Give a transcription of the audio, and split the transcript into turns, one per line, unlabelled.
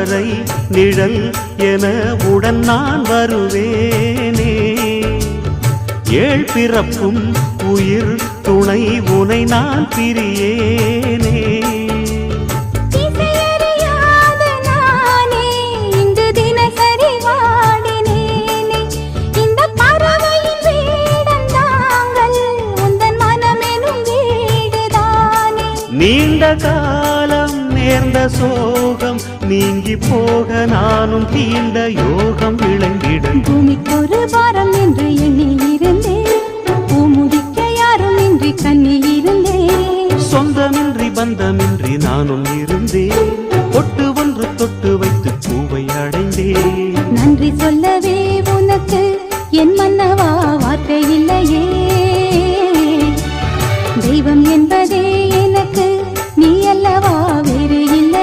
வரை நிழல் என உடன் நான் வருவேனே. ஏழ் பிறப்பும் உயிர் துணை உனை நான் பிரியேனே. நீண்ட காலம் நேர்ந்த சோகம் நீங்கி போக நானும் தீண்ட யோகம் விளங்கிடும்.
பூமிக்கொரு பாரம் என்று எண்ணி இருந்தேன், பூமுடிக்க யாரும் இன்றி கண்ணில் இருந்தேன்.
சொந்தமின்றி பந்தமின்றி நானும் இருந்தேன், பொட்டு ஒன்று தொட்டு வைத்து பூவை அடைந்தேன்.
நன்றி சொல்லவே உனக்கு என் மன்னவா